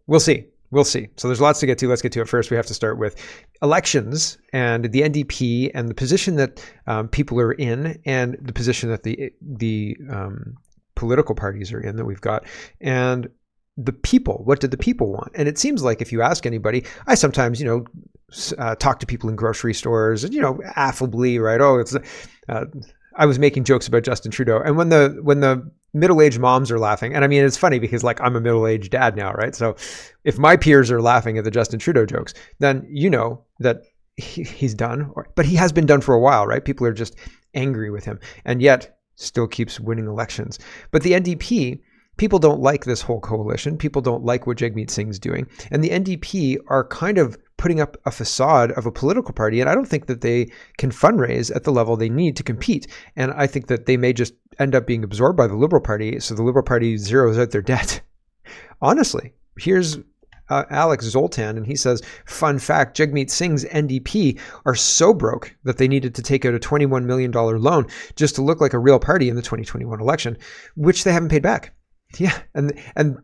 We'll see. We'll see. So there's lots to get to. Let's get to it first. We have to start with elections and the NDP and the position that people are in, and the position that the political parties are in that we've got, and the people. What did the people want? And it seems like if you ask anybody, I sometimes, talk to people in grocery stores and, affably, right? Oh, it's, I was making jokes about Justin Trudeau. And when the middle-aged moms are laughing, and I mean, it's funny because like I'm a middle-aged dad now, right? So if my peers are laughing at the Justin Trudeau jokes, then you know that he's done, but he has been done for a while, right? People are just angry with him, and yet still keeps winning elections. But the NDP, people don't like this whole coalition. People don't like what Jagmeet Singh's doing. And the NDP are kind of putting up a facade of a political party. And I don't think that they can fundraise at the level they need to compete. And I think that they may just end up being absorbed by the Liberal Party. So the Liberal Party zeroes out their debt. Honestly, here's Alex Zoltan, and he says, fun fact, Jagmeet Singh's NDP are so broke that they needed to take out a $21 million loan just to look like a real party in the 2021 election, which they haven't paid back. Yeah, and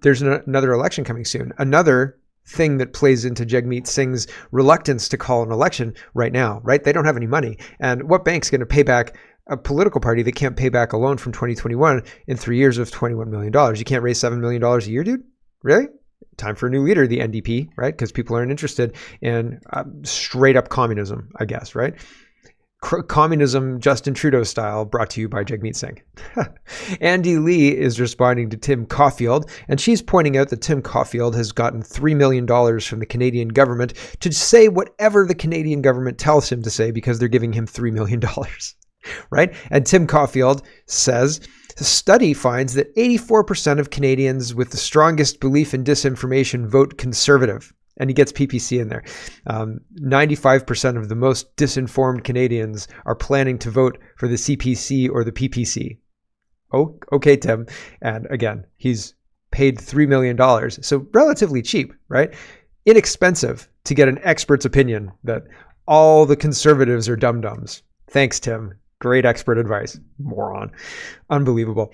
there's another election coming soon. Another thing that plays into Jagmeet Singh's reluctance to call an election right now, right? They don't have any money. And what bank's going to pay back a political party that can't pay back a loan from 2021 in 3 years of $21 million? You can't raise $7 million a year, dude? Really? Time for a new leader, the NDP, right? Because people aren't interested in straight up communism, I guess, right? Communism, Justin Trudeau style, brought to you by Jagmeet Singh. Andy Lee is responding to Tim Caulfield, and she's pointing out that Tim Caulfield has gotten $3 million from the Canadian government to say whatever the Canadian government tells him to say because they're giving him $3 million, right? And Tim Caulfield says, the study finds that 84% of Canadians with the strongest belief in disinformation vote Conservative. And he gets PPC in there. 95% of the most disinformed Canadians are planning to vote for the CPC or the PPC. Oh, okay, Tim. And again, he's paid $3 million. So relatively cheap, right? Inexpensive to get an expert's opinion that all the Conservatives are dum-dums. Thanks, Tim. Great expert advice. Moron. Unbelievable.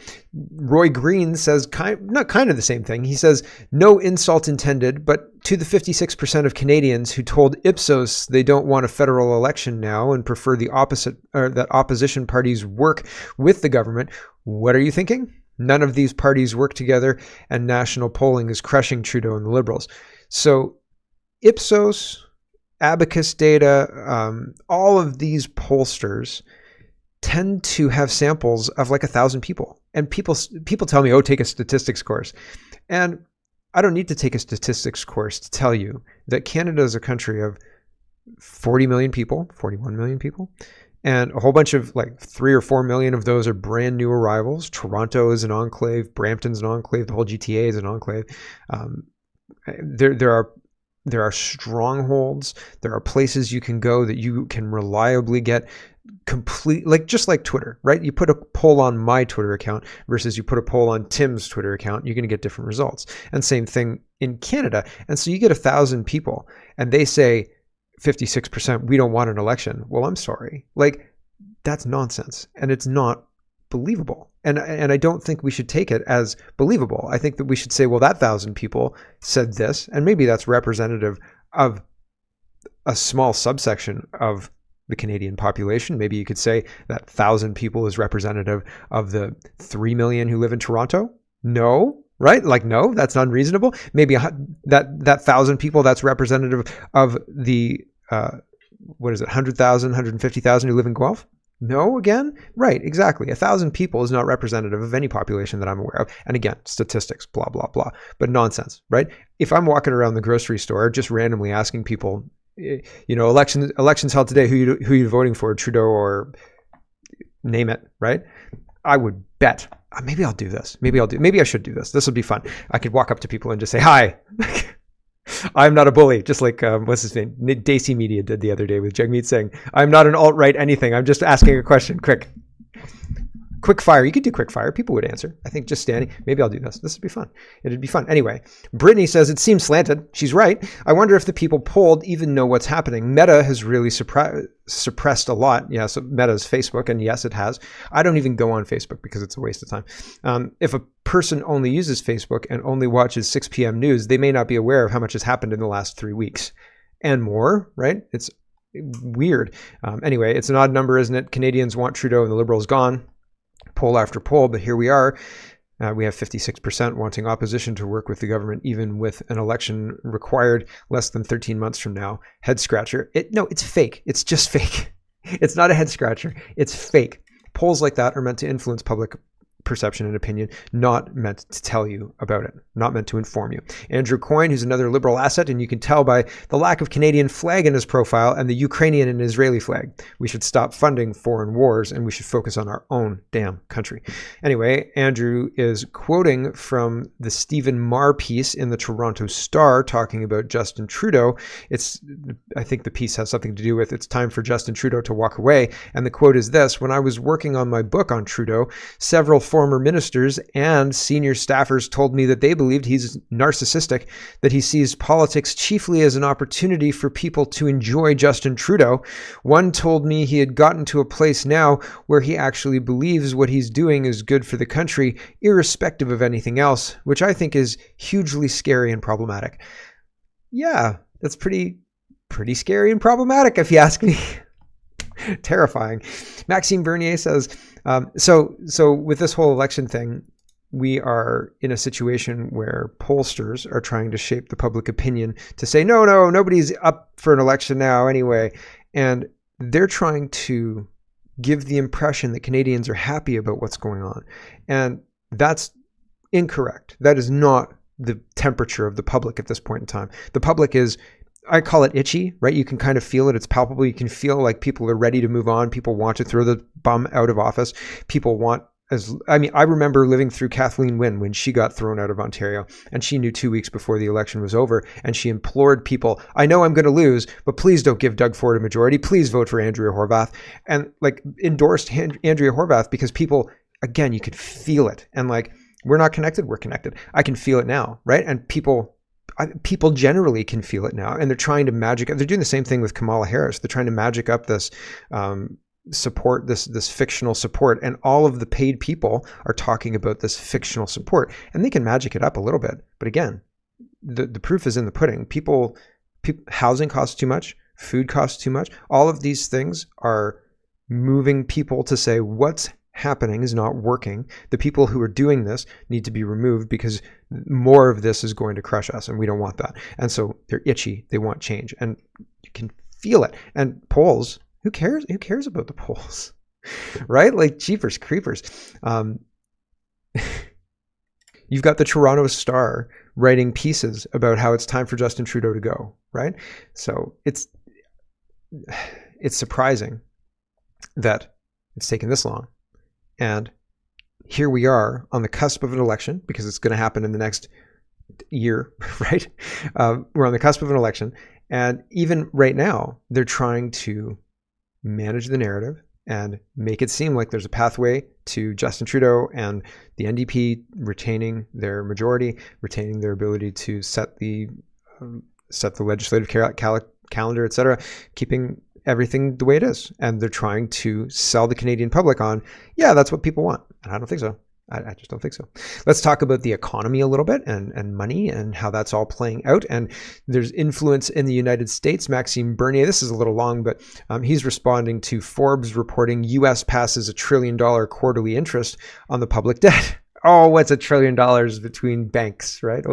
Roy Green says not kind of the same thing. He says, no insult intended, but to the 56% of Canadians who told Ipsos they don't want a federal election now and prefer the opposite, or that opposition parties work with the government, what are you thinking? None of these parties work together, and national polling is crushing Trudeau and the Liberals. So Ipsos, Abacus data, all of these pollsters tend to have samples of like 1,000 people. And people tell me, oh, take a statistics course. And I don't need to take a statistics course to tell you that Canada is a country of 40 million people, 41 million people. And a whole bunch of like 3 or 4 million of those are brand new arrivals. Toronto is an enclave. Brampton's an enclave. The whole GTA is an enclave. There are strongholds. There are places you can go that you can reliably get complete, like just like Twitter, right? You put a poll on my Twitter account versus you put a poll on Tim's Twitter account, you're going to get different results. And same thing in Canada. And so you get 1,000 people and they say 56%, we don't want an election. Well, I'm sorry. Like, that's nonsense. And it's not believable. And I don't think we should take it as believable. I think that we should say, well, that 1,000 people said this, and maybe that's representative of a small subsection of the Canadian population. Maybe you could say that 1,000 people is representative of the 3 million who live in Toronto. No, right? Like, no, that's unreasonable. Maybe that 1,000 people, that's representative of the, 100,000, 150,000 who live in Guelph? No, again? Right, exactly. 1,000 people is not representative of any population that I'm aware of. And again, statistics, blah, blah, blah. But nonsense, right? If I'm walking around the grocery store just randomly asking people, elections held today, who you voting for, Trudeau or name it, right? I would bet, maybe I'll do this. Maybe I should do this. This would be fun. I could walk up to people and just say, hi. I'm not a bully, just like, what's his name? Dacey Media did the other day with Jagmeet Singh. I'm not an alt-right anything. I'm just asking a question. Quick Quick fire. You could do quick fire. People would answer. I think just standing. Maybe I'll do this. This would be fun. It'd be fun. Anyway, Brittany says it seems slanted. She's right. I wonder if the people polled even know what's happening. Meta has really suppressed a lot. Yeah, so Meta is Facebook, and yes, it has. I don't even go on Facebook because it's a waste of time. If a person only uses Facebook and only watches 6 p.m. news, they may not be aware of how much has happened in the last 3 weeks and more, right? It's weird. Anyway, it's an odd number, isn't it? Canadians want Trudeau and the Liberals gone. Poll after poll, but here we are. We have 56% wanting opposition to work with the government, even with an election required less than 13 months from now. Head scratcher. No, it's fake. It's just fake. It's not a head scratcher. It's fake. Polls like that are meant to influence public perception and opinion, not meant to tell you about it, not meant to inform you. Andrew Coyne, who's another Liberal asset, and you can tell by the lack of Canadian flag in his profile and the Ukrainian and Israeli flag. We should stop funding foreign wars and we should focus on our own damn country. Anyway, Andrew is quoting from the Stephen Marr piece in the Toronto Star talking about Justin Trudeau. I think the piece has something to do with it's time for Justin Trudeau to walk away. And the quote is this: when I was working on my book on Trudeau, several former ministers and senior staffers told me that they believed he's narcissistic, that he sees politics chiefly as an opportunity for people to enjoy Justin Trudeau. One told me he had gotten to a place now where he actually believes what he's doing is good for the country, irrespective of anything else, which I think is hugely scary and problematic. Yeah, that's pretty scary and problematic, if you ask me. Terrifying. Maxime Bernier says, so with this whole election thing, we are in a situation where pollsters are trying to shape the public opinion to say, no, nobody's up for an election now anyway. And they're trying to give the impression that Canadians are happy about what's going on. And that's incorrect. That is not the temperature of the public at this point in time. The public is, I call it itchy, right? You can kind of feel it. It's palpable. You can feel like people are ready to move on. People want to throw the bum out of office. People want, I remember living through Kathleen Wynne when she got thrown out of Ontario, and she knew 2 weeks before the election was over, and she implored people, I know I'm going to lose, but please don't give Doug Ford a majority. Please vote for Andrea Horwath. And endorsed Andrea Horwath because people, again, you could feel it. And we're not connected. We're connected. I can feel it now, right? And people generally can feel it now, and they're trying to magic up. They're doing the same thing with Kamala Harris. They're trying to magic up this support, this fictional support, and all of the paid people are talking about this fictional support, and they can magic it up a little bit. But again, the proof is in the pudding. Housing costs too much, food costs too much. All of these things are moving people to say what's happening is not working. The people who are doing this need to be removed because more of this is going to crush us, and we don't want that. And so they're itchy. They want change, and you can feel it. And polls, who cares? Who cares about the polls, right? Jeepers creepers. You've got the Toronto Star writing pieces about how it's time for Justin Trudeau to go, right? So it's surprising that it's taken this long. And here we are on the cusp of an election, because it's going to happen in the next year, right? We're on the cusp of an election. And even right now, they're trying to manage the narrative and make it seem like there's a pathway to Justin Trudeau and the NDP retaining their majority, retaining their ability to set the legislative calendar, etc., keeping everything the way it is. And they're trying to sell the Canadian public on, yeah, that's what people want. And I don't think so. I just don't think so. Let's talk about the economy a little bit and money and how that's all playing out. And there's influence in the United States. Maxime Bernier, this is a little long, but he's responding to Forbes reporting US passes $1 trillion quarterly interest on the public debt. Oh, what's $1 trillion between banks, right?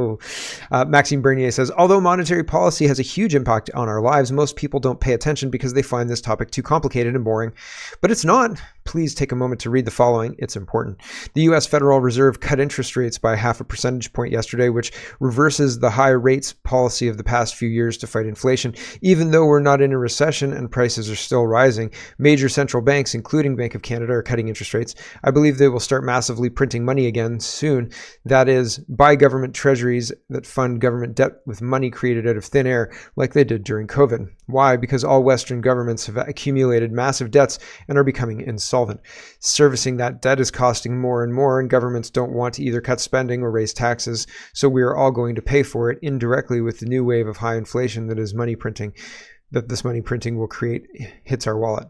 Maxime Bernier says, although monetary policy has a huge impact on our lives, most people don't pay attention because they find this topic too complicated and boring. But it's not. Please take a moment to read the following. It's important. The U.S. Federal Reserve cut interest rates by 0.5 percentage point yesterday, which reverses the high rates policy of the past few years to fight inflation. Even though we're not in a recession and prices are still rising, major central banks, including Bank of Canada, are cutting interest rates. I believe they will start massively printing money again soon. That is, buy government treasuries that fund government debt with money created out of thin air, like they did during COVID. Why? Because all Western governments have accumulated massive debts and are becoming insolvent. solvent. Servicing that debt is costing more and more, and governments don't want to either cut spending or raise taxes, so we are all going to pay for it indirectly with the new wave of high inflation that this money printing will create hits our wallet.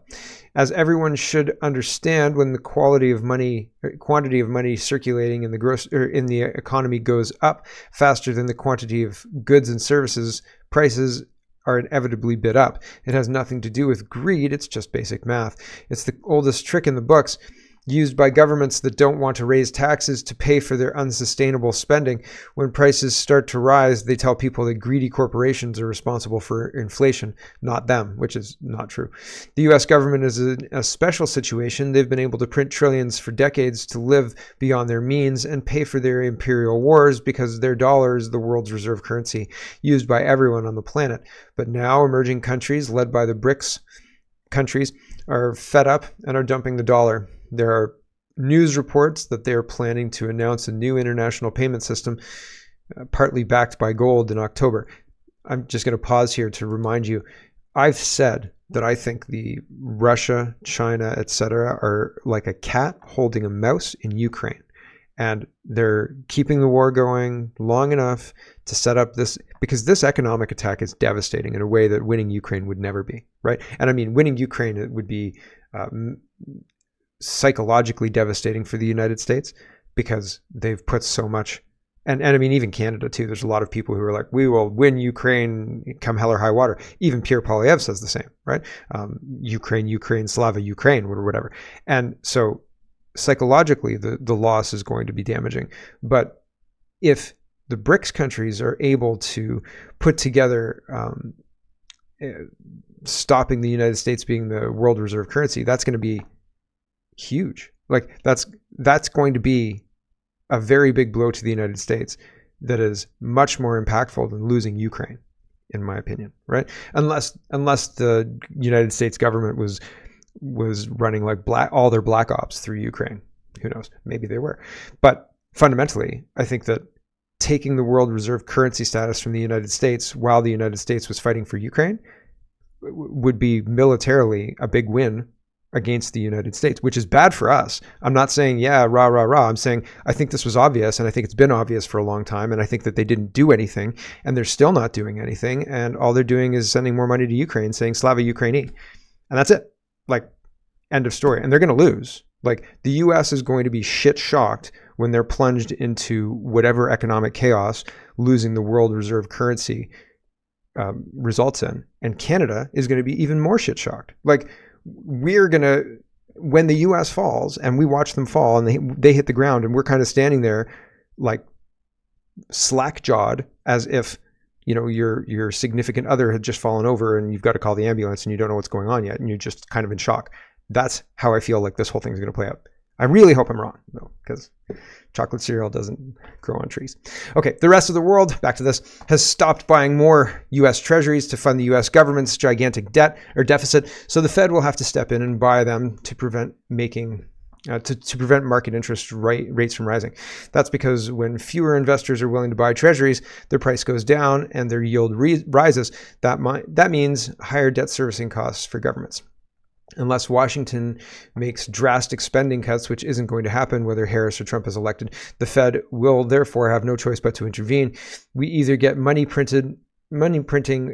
As everyone should understand, when the quantity of money circulating in the economy goes up faster than the quantity of goods and services, prices are inevitably bid up. It has nothing to do with greed, it's just basic math. It's the oldest trick in the books, used by governments that don't want to raise taxes to pay for their unsustainable spending. When prices start to rise, they tell people that greedy corporations are responsible for inflation, not them, which is not true. The US government is in a special situation. They've been able to print trillions for decades to live beyond their means and pay for their imperial wars because their dollar is the world's reserve currency, used by everyone on the planet. But now emerging countries, led by the BRICS countries, are fed up and are dumping the dollar. There are news reports that they are planning to announce a new international payment system, partly backed by gold, in October. I'm just going to pause here to remind you, I've said that I think the Russia, China, etc. are like a cat holding a mouse in Ukraine. And they're keeping the war going long enough to set up this, because this economic attack is devastating in a way that winning Ukraine would never be, right? And I mean, winning Ukraine, it would be psychologically devastating for the United States because they've put so much, and I mean, even Canada too. There's a lot of people who are like, we will win Ukraine come hell or high water. Even Pierre Poilievre says the same, right? Ukraine, Slava Ukraine, or whatever. And so psychologically, the loss is going to be damaging. But if the BRICS countries are able to put together stopping the United States being the world reserve currency, that's going to be huge. Like that's going to be a very big blow to the United States that is much more impactful than losing Ukraine, in my opinion, right? Unless the United States government was running like all their black ops through Ukraine. Who knows? Maybe they were. But fundamentally, I think that taking the world reserve currency status from the United States while the United States was fighting for Ukraine would be militarily a big win against the United States, which is bad for us. I'm not saying, yeah, rah, rah, rah. I'm saying I think this was obvious, and I think it's been obvious for a long time, and I think that they didn't do anything, and they're still not doing anything, and all they're doing is sending more money to Ukraine, saying Slava Ukraini. And that's it. Like, end of story. And they're going to lose. Like, the US is going to be shit shocked when they're plunged into whatever economic chaos losing the world reserve currency results in. And Canada is going to be even more shit shocked. Like, we're going to, when the US falls and we watch them fall and they hit the ground and we're kind of standing there like slack-jawed as if, you know, your significant other had just fallen over and you've got to call the ambulance and you don't know what's going on yet and you're just kind of in shock. That's how I feel like this whole thing is going to play out. I really hope I'm wrong, though, because chocolate cereal doesn't grow on trees. Okay, the rest of the world, back to this, has stopped buying more U.S. treasuries to fund the U.S. government's gigantic debt or deficit, so the Fed will have to step in and buy them to prevent prevent market interest rates from rising. That's because when fewer investors are willing to buy treasuries, their price goes down and their yield rises. That means higher debt servicing costs for governments. Unless Washington makes drastic spending cuts, which isn't going to happen whether Harris or Trump is elected, the Fed will therefore have no choice but to intervene. We either get money printing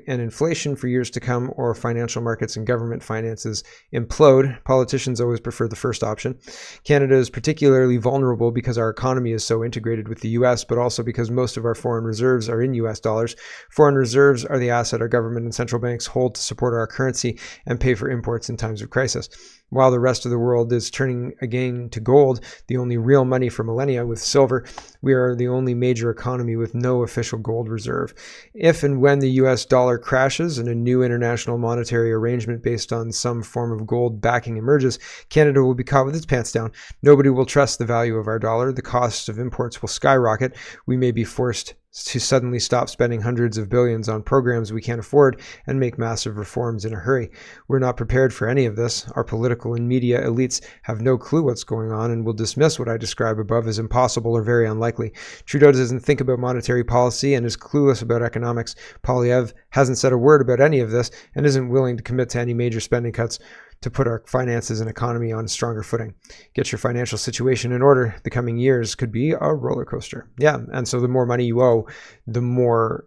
and inflation for years to come, or financial markets and government finances implode. Politicians always prefer the first option. Canada is particularly vulnerable because our economy is so integrated with the US, but also because most of our foreign reserves are in US dollars. Foreign reserves are the asset our government and central banks hold to support our currency and pay for imports in times of crisis. While the rest of the world is turning again to gold, the only real money for millennia, with silver, we are the only major economy with no official gold reserve. If and when the US dollar crashes and a new international monetary arrangement based on some form of gold backing emerges, Canada will be caught with its pants down. Nobody will trust the value of our dollar. The cost of imports will skyrocket. We may be forced to suddenly stop spending hundreds of billions on programs we can't afford and make massive reforms in a hurry. We're not prepared for any of this. Our political and media elites have no clue what's going on and will dismiss what I describe above as impossible or very unlikely. Trudeau doesn't think about monetary policy and is clueless about economics. Poilievre hasn't said a word about any of this and isn't willing to commit to any major spending cuts. to put our finances and economy on a stronger footing. Get your financial situation in order. The coming years could be a roller coaster. Yeah, and so the more money you owe, the more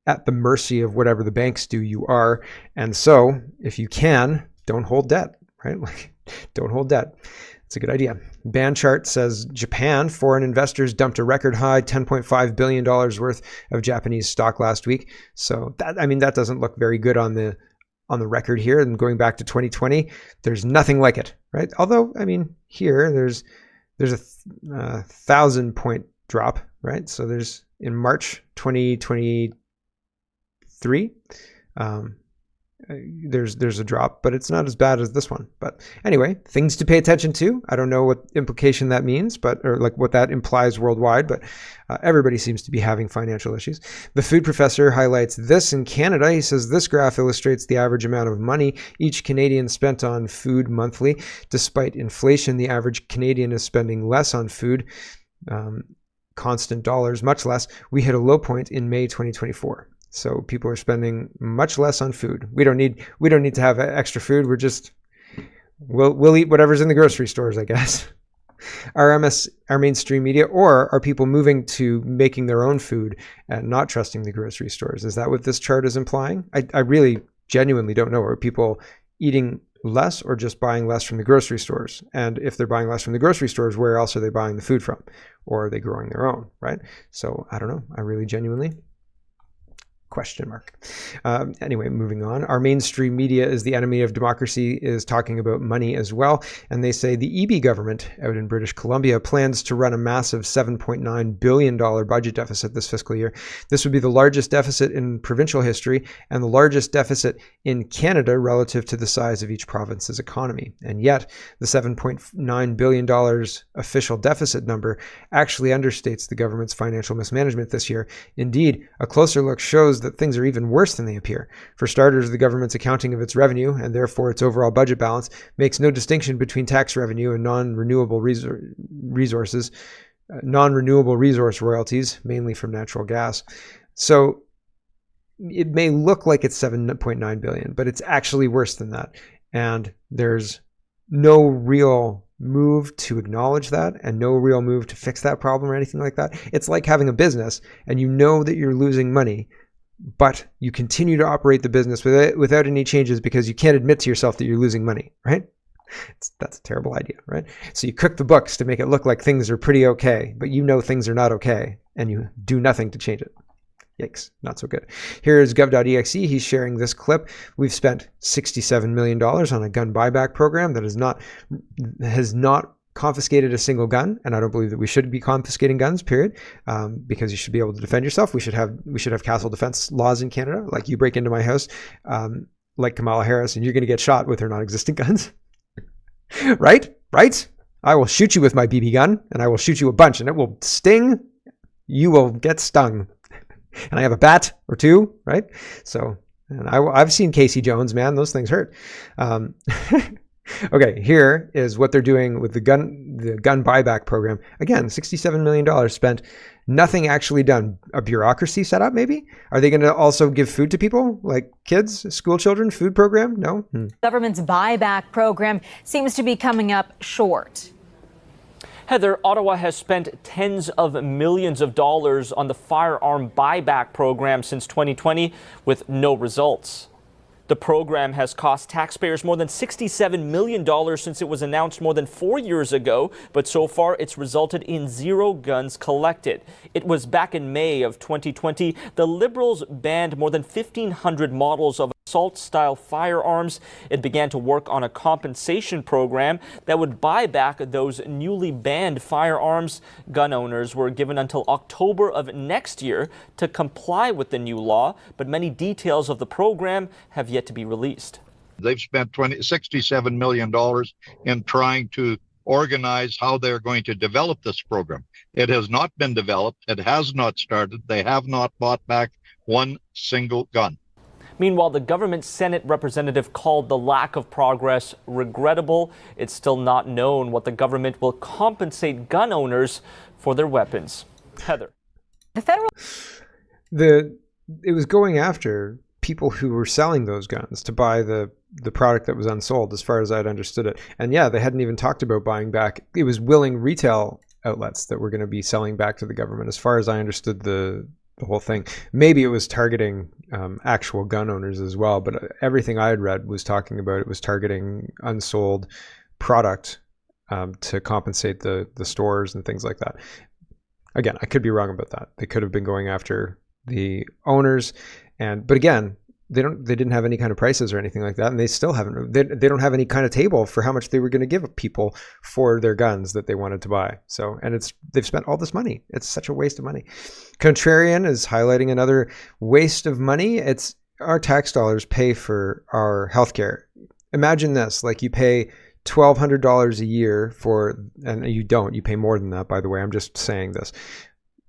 at the mercy of whatever the banks do you are. And so if you can, don't hold debt, right? Like, don't hold debt. It's a good idea. Ban chart says Japan foreign investors dumped a record high $10.5 billion worth of Japanese stock last week. So that, I mean, that doesn't look very good on the record here. And going back to 2020, there's nothing like it, right? Although, I mean, here there's a 1,000-point drop, right? So there's in March 2023, there's a drop, but it's not as bad as this one. But anyway, things to pay attention to. I don't know what implication that means, or like what that implies worldwide, but everybody seems to be having financial issues. The food professor highlights this in Canada. He says this graph illustrates the average amount of money each Canadian spent on food monthly. Despite inflation, the average Canadian is spending less on food, constant dollars, much less. We hit a low point in May 2024. So people are spending much less on food. We don't need to have extra food. We'll eat whatever's in the grocery stores, I guess. Our mainstream media, or are people moving to making their own food and not trusting the grocery stores? Is that what this chart is implying? I really genuinely don't know. Are people eating less or just buying less from the grocery stores? And if they're buying less from the grocery stores, where else are they buying the food from? Or are they growing their own, right? So I don't know. I really genuinely... question mark. Anyway, moving on. Our mainstream media is the enemy of democracy is talking about money as well. And they say the EB government out in British Columbia plans to run a massive $7.9 billion budget deficit this fiscal year. This would be the largest deficit in provincial history and the largest deficit in Canada relative to the size of each province's economy. And yet the $7.9 billion official deficit number actually understates the government's financial mismanagement this year. Indeed, a closer look shows that things are even worse than they appear. For starters, the government's accounting of its revenue, and therefore its overall budget balance, makes no distinction between tax revenue and non-renewable resource royalties, mainly from natural gas. So it may look like it's 7.9 billion, but it's actually worse than that. And there's no real move to acknowledge that and no real move to fix that problem or anything like that. It's like having a business and you know that you're losing money, but you continue to operate the business without any changes because you can't admit to yourself that you're losing money, right? That's a terrible idea, right? So you cook the books to make it look like things are pretty okay, but you know things are not okay and you do nothing to change it. Yikes, not so good. Here is gov.exe. He's sharing this clip. We've spent $67 million on a gun buyback program that has not confiscated a single gun, and I don't believe that we should be confiscating guns, period, because you should be able to defend yourself. We should have castle defense laws in Canada. Like, you break into my house, like Kamala Harris, and you're going to get shot with her non-existent guns. Right? I will shoot you with my BB gun, and I will shoot you a bunch, and it will sting. You will get stung. And I have a bat or two, right? So, and I've seen Casey Jones, man. Those things hurt. Okay, here is what they're doing with the gun buyback program. Again, $67 million spent, nothing actually done. A bureaucracy set up, maybe? Are they going to also give food to people, like kids, school children, food program? No? Government's buyback program seems to be coming up short. Heather, Ottawa has spent tens of millions of dollars on the firearm buyback program since 2020 with no results. The program has cost taxpayers more than $67 million since it was announced more than 4 years ago, but so far it's resulted in 0 guns collected. It was back in May of 2020, the Liberals banned more than 1,500 models of assault-style firearms. It began to work on a compensation program that would buy back those newly banned firearms. Gun owners were given until October of next year to comply with the new law, but many details of the program have yet to be released. They've spent $67 million in trying to organize how they're going to develop this program. It has not been developed. It has not started. They have not bought back one single gun. Meanwhile, the government Senate representative called the lack of progress regrettable. It's still not known what the government will compensate gun owners for their weapons. Heather. The federal... It was going after people who were selling those guns to buy the product that was unsold, as far as I'd understood it. And yeah, they hadn't even talked about buying back. It was willing retail outlets that were going to be selling back to the government, as far as I understood the whole thing. Maybe it was targeting actual gun owners as well, but everything I had read was talking about it was targeting unsold product to compensate the stores and things like that. Again, I could be wrong about that. They could have been going after the owners, but again, they didn't have any kind of prices or anything like that, and they still haven't. They don't have any kind of table for how much they were going to give people for their guns that they wanted to buy. So, and they've spent all this money. It's such a waste of money. Contrarian is highlighting another waste of money. It's our tax dollars pay for our healthcare. Imagine this: like you pay $1,200 a year for, and you pay more than that, by the way. I'm just saying this.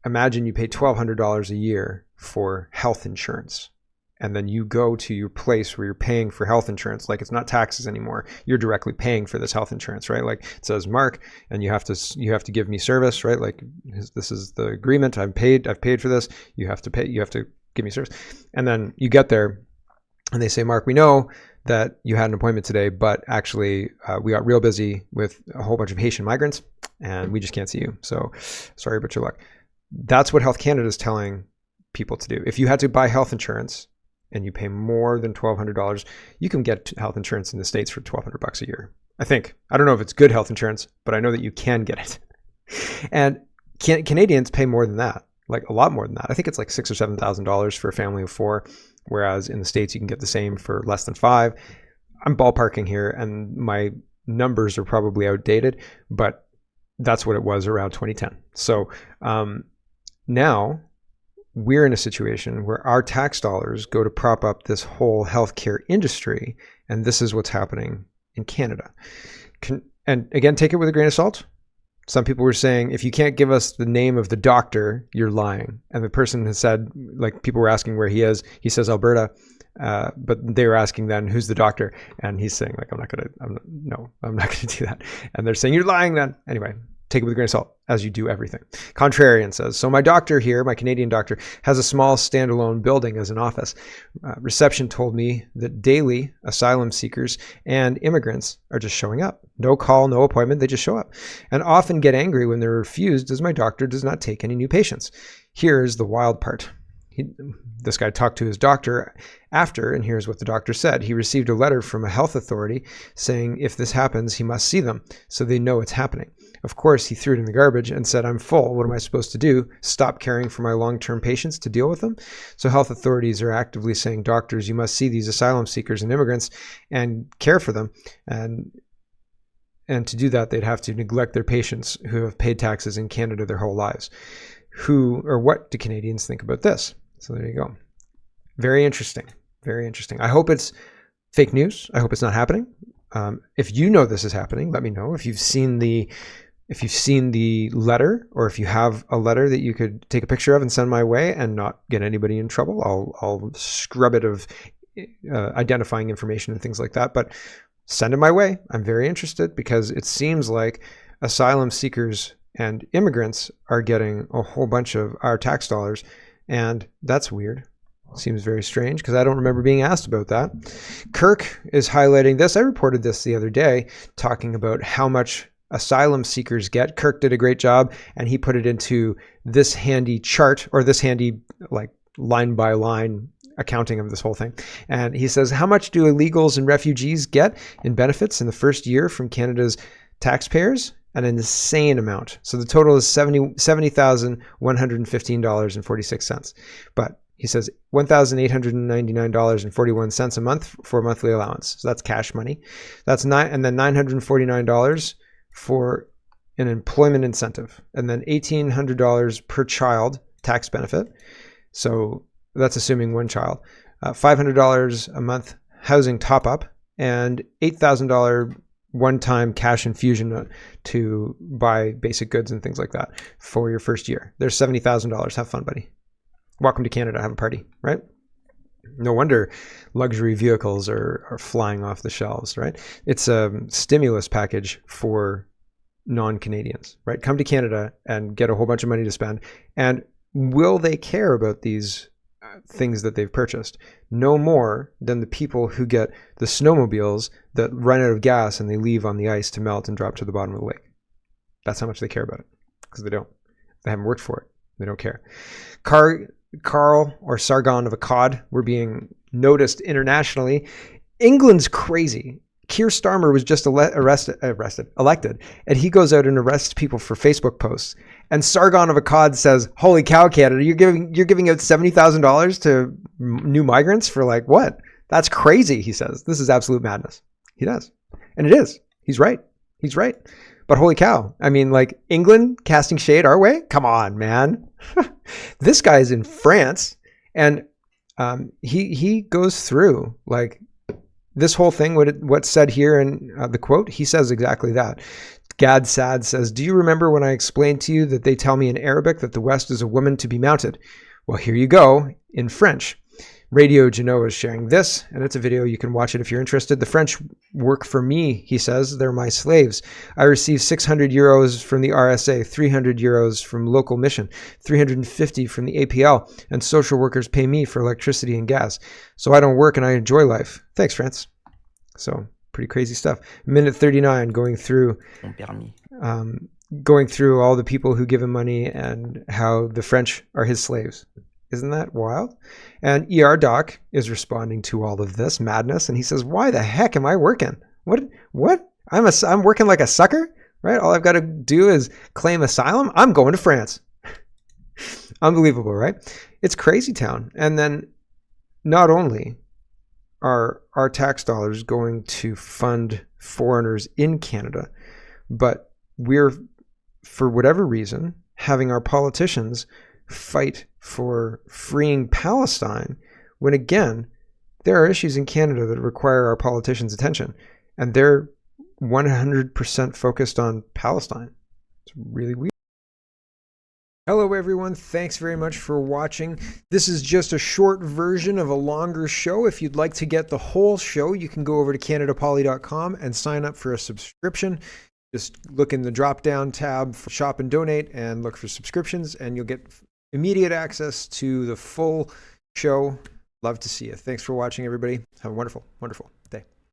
Imagine you pay $1,200 a year for health insurance. And then you go to your place where you're paying for health insurance. Like, it's not taxes anymore. You're directly paying for this health insurance, right? Like, it says Mark, and you have to give me service, right? Like, this is the agreement. I've paid for this. You have to give me service. And then you get there and they say, Mark, we know that you had an appointment today, but actually we got real busy with a whole bunch of Haitian migrants and we just can't see you. So sorry about your luck. That's what Health Canada is telling people to do. If you had to buy health insurance and you pay more than $1,200, you can get health insurance in the States for $1,200 a year. I think. I don't know if it's good health insurance, but I know that you can get it. And Canadians pay more than that, like a lot more than that. I think it's like $6,000 or $7,000 for a family of 4, whereas in the States you can get the same for less than 5. I'm ballparking here, and my numbers are probably outdated, but that's what it was around 2010. So now we're in a situation where our tax dollars go to prop up this whole healthcare industry, and this is what's happening in Canada. And again, take it with a grain of salt. Some people were saying, if you can't give us the name of the doctor, you're lying. And the person has said, like, people were asking where he is. He says Alberta, but they were asking then, who's the doctor? And he's saying, like, I'm not gonna do that. And they're saying, you're lying then. Anyway, take it with a grain of salt, as you do everything. Contrarian says, so my doctor here, my Canadian doctor, has a small standalone building as an office. Reception told me that daily asylum seekers and immigrants are just showing up. No call, no appointment, they just show up. And often get angry when they're refused as my doctor does not take any new patients. Here's the wild part. This guy talked to his doctor after, and here's what the doctor said. He received a letter from a health authority saying if this happens, he must see them so they know it's happening. Of course, he threw it in the garbage and said, I'm full. What am I supposed to do? Stop caring for my long-term patients to deal with them? So health authorities are actively saying, doctors, you must see these asylum seekers and immigrants and care for them. And to do that, they'd have to neglect their patients who have paid taxes in Canada their whole lives. Who or what do Canadians think about this? So there you go. Very interesting. Very interesting. I hope it's fake news. I hope it's not happening. If you know this is happening, let me know. If you've seen the letter, or if you have a letter that you could take a picture of and send my way and not get anybody in trouble, I'll scrub it of identifying information and things like that. But send it my way. I'm very interested, because it seems like asylum seekers and immigrants are getting a whole bunch of our tax dollars. And that's weird. Seems very strange, because I don't remember being asked about that. Kirk is highlighting this. I reported this the other day, talking about how much asylum seekers get. Kirk did a great job, and he put it into this handy chart, or this handy, like, line by line accounting of this whole thing. And he says, how much do illegals and refugees get in benefits in the first year from Canada's taxpayers? An insane amount. So the total is $70,115.46. But he says $1,899.41 a month for monthly allowance. So that's cash money. That's and then $949 for an employment incentive, and then $1,800 per child tax benefit. So that's assuming one child. $500 a month housing top up, and $8,000 one-time cash infusion to buy basic goods and things like that for your first year. There's $70,000. Have fun, buddy. Welcome to Canada. Have a party, right? No wonder luxury vehicles are flying off the shelves, right? It's a stimulus package for non-Canadians, right? Come to Canada and get a whole bunch of money to spend. And will they care about these things that they've purchased. No more than the people who get the snowmobiles that run out of gas and they leave on the ice to melt and drop to the bottom of the lake. That's how much they care about it, because they don't. They haven't worked for it. They don't care. Carl or Sargon of Akkad were being noticed internationally. England's crazy. Keir Starmer was just elected, and he goes out and arrests people for Facebook posts. And Sargon of Akkad says, "Holy cow, Canada! You're giving out $70,000 to new migrants for like what? That's crazy." He says, "This is absolute madness." He does, and it is. He's right. He's right. But holy cow! I mean, like England casting shade our way? Come on, man. This guy's in France, and he goes through like. This whole thing, what's said here in the quote, he says exactly that. Gad Sad says, "Do you remember when I explained to you that they tell me in Arabic that the West is a woman to be mounted? Well, here you go in French." Radio Genoa is sharing this, and it's a video. You can watch it if you're interested. "The French work for me," he says. "They're my slaves. I receive 600 euros from the RSA, 300 euros from local mission, 350 from the APL, and social workers pay me for electricity and gas. So I don't work and I enjoy life." Thanks, France. So pretty crazy stuff. Minute 39, going through all the people who give him money and how the French are his slaves. Isn't that wild? And ER Doc is responding to all of this madness, and he says, "Why the heck am I working? What? I'm working like a sucker, right? All I've got to do is claim asylum. I'm going to France." Unbelievable, right? It's crazy town. And then not only are our tax dollars going to fund foreigners in Canada, but we're, for whatever reason, having our politicians fight for freeing Palestine when, again, there are issues in Canada that require our politicians' attention, and they're 100% focused on Palestine. It's really weird. Hello everyone, thanks very much for watching. This is just a short version of a longer show. If you'd like to get the whole show, you can go over to CanadaPoly.com and sign up for a subscription. Just look in the drop-down tab for Shop and Donate and look for subscriptions, and you'll get immediate access to the full show. Love to see you. Thanks for watching, everybody. Have a wonderful, wonderful day.